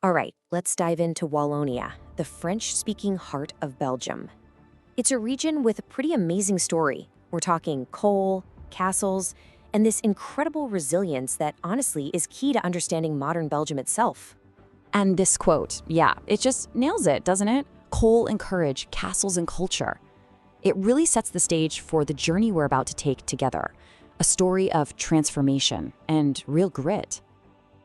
All right, let's dive into Wallonia, the French-speaking heart of Belgium. It's a region with a pretty amazing story. We're talking coal, castles, and this incredible resilience that honestly is key to understanding modern Belgium itself. And this quote, yeah, it just nails it, doesn't it? Coal and courage, castles and culture. It really sets the stage for the journey we're about to take together. A story of transformation and real grit.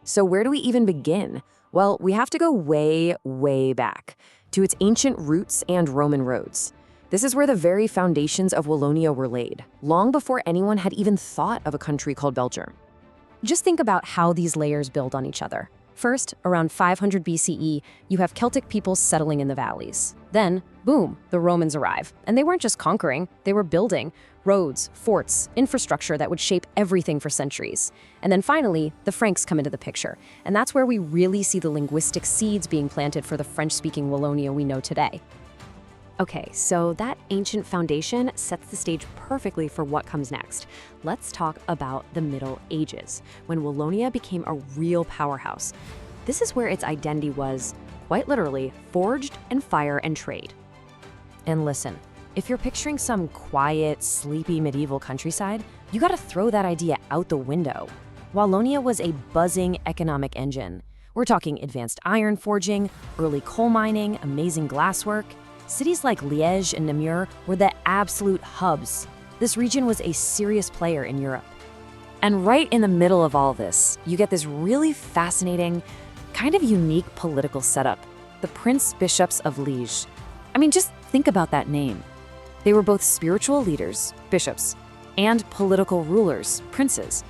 So where do we even begin? Well, we have to go way, way back to its ancient roots and Roman roads. This is where the very foundations of Wallonia were laid, long before anyone had even thought of a country called Belgium. Just think about how these layers build on each other. First, around 500 BCE, you have Celtic peoples settling in the valleys. Then, boom, the Romans arrive. And they weren't just conquering, they were building roads, forts, infrastructure that would shape everything for centuries. And then finally, the Franks come into the picture. And that's where we really see the linguistic seeds being planted for the French-speaking Wallonia we know today. Okay, so that ancient foundation sets the stage perfectly for what comes next. Let's talk about the Middle Ages, when Wallonia became a real powerhouse. This is where its identity was, quite literally, forged in fire and trade. And listen, if you're picturing some quiet, sleepy medieval countryside, you gotta throw that idea out the window. Wallonia was a buzzing economic engine. We're talking advanced iron forging, early coal mining, amazing glasswork. Cities like Liège and Namur were the absolute hubs. This region was a serious player in Europe. And right in the middle of all this, you get this really fascinating, kind of unique political setup, the Prince-Bishops of Liège. I mean, just think about that name. They were both spiritual leaders, bishops, and political rulers, princes.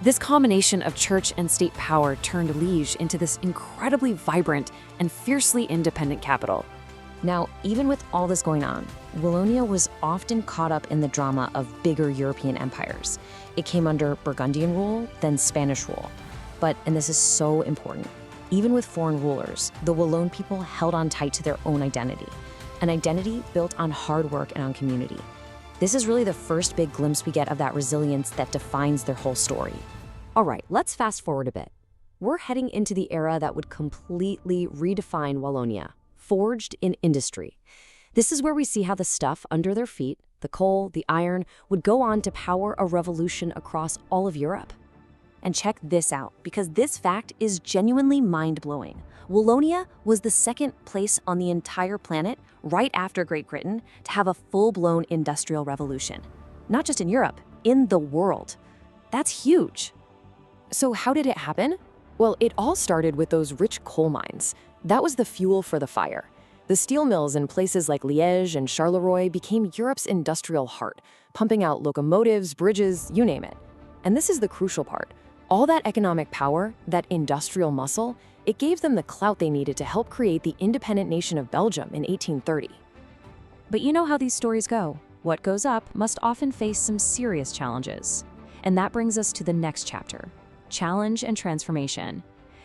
This combination of church and state power turned Liège into this incredibly vibrant and fiercely independent capital. Now, even with all this going on, Wallonia was often caught up in the drama of bigger European empires. It came under Burgundian rule, then Spanish rule. But, and this is so important, even with foreign rulers, the Wallon people held on tight to their own identity, an identity built on hard work and on community. This is really the first big glimpse we get of that resilience that defines their whole story. All right, let's fast forward a bit. We're heading into the era that would completely redefine Wallonia. Forged in industry. This is where we see how the stuff under their feet, the coal, the iron, would go on to power a revolution across all of Europe. And check this out, because this fact is genuinely mind-blowing. Wallonia was the second place on the entire planet, right after Great Britain, to have a full-blown industrial revolution. Not just in Europe, in the world. That's huge. So how did it happen? Well, it all started with those rich coal mines. That was the fuel for the fire. The steel mills in places like Liège and Charleroi became Europe's industrial heart, pumping out locomotives, bridges, you name it. And this is the crucial part. All that economic power, that industrial muscle, it gave them the clout they needed to help create the independent nation of Belgium in 1830. But you know how these stories go. What goes up must often face some serious challenges. And that brings us to the next chapter, challenge and transformation.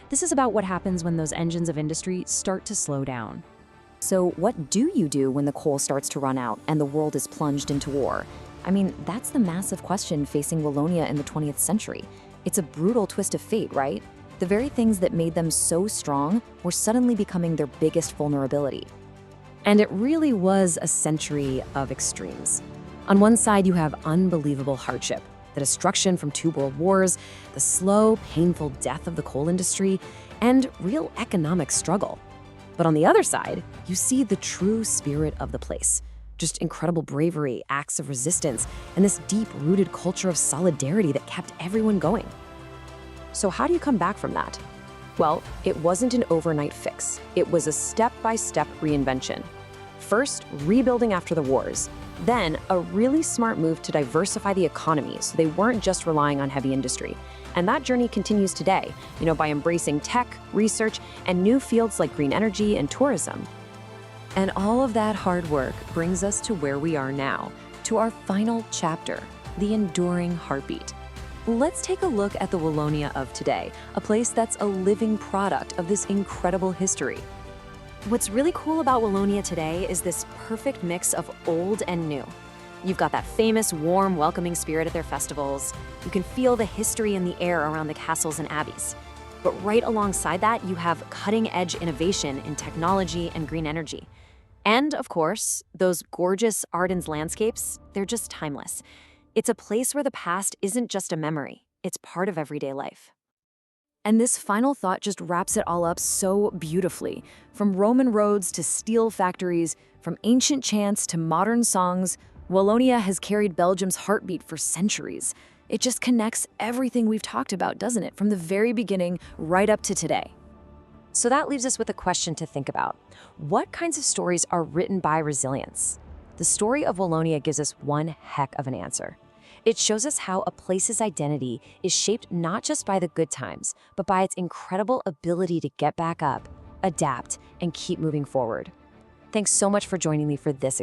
This is about what happens when those engines of industry start to slow down. So what do you do when the coal starts to run out and the world is plunged into war? I mean, that's the massive question facing Wallonia in the 20th century. It's a brutal twist of fate, right? The very things that made them so strong were suddenly becoming their biggest vulnerability. And it really was a century of extremes. On one side, you have unbelievable hardship, the destruction from 2 world wars, the slow, painful death of the coal industry, and real economic struggle. But on the other side, you see the true spirit of the place. Just incredible bravery, acts of resistance, and this deep-rooted culture of solidarity that kept everyone going. So how do you come back from that? Well, it wasn't an overnight fix. It was a step-by-step reinvention. First, rebuilding after the wars. Then, a really smart move to diversify the economy so they weren't just relying on heavy industry. And that journey continues today, by embracing tech, research, and new fields like green energy and tourism. And all of that hard work brings us to where we are now, to our final chapter, the enduring heartbeat. Let's take a look at the Wallonia of today, a place that's a living product of this incredible history. What's really cool about Wallonia today is this perfect mix of old and new. You've got that famous, warm, welcoming spirit at their festivals. You can feel the history in the air around the castles and abbeys. But right alongside that, you have cutting-edge innovation in technology and green energy. And, of course, those gorgeous Ardennes landscapes, they're just timeless. It's a place where the past isn't just a memory, it's part of everyday life. And this final thought just wraps it all up so beautifully. From Roman roads to steel factories, from ancient chants to modern songs, Wallonia has carried Belgium's heartbeat for centuries. It just connects everything we've talked about, doesn't it? From the very beginning right up to today. So that leaves us with a question to think about. What kinds of stories are written by resilience? The story of Wallonia gives us one heck of an answer. It shows us how a place's identity is shaped not just by the good times, but by its incredible ability to get back up, adapt, and keep moving forward. Thanks so much for joining me for this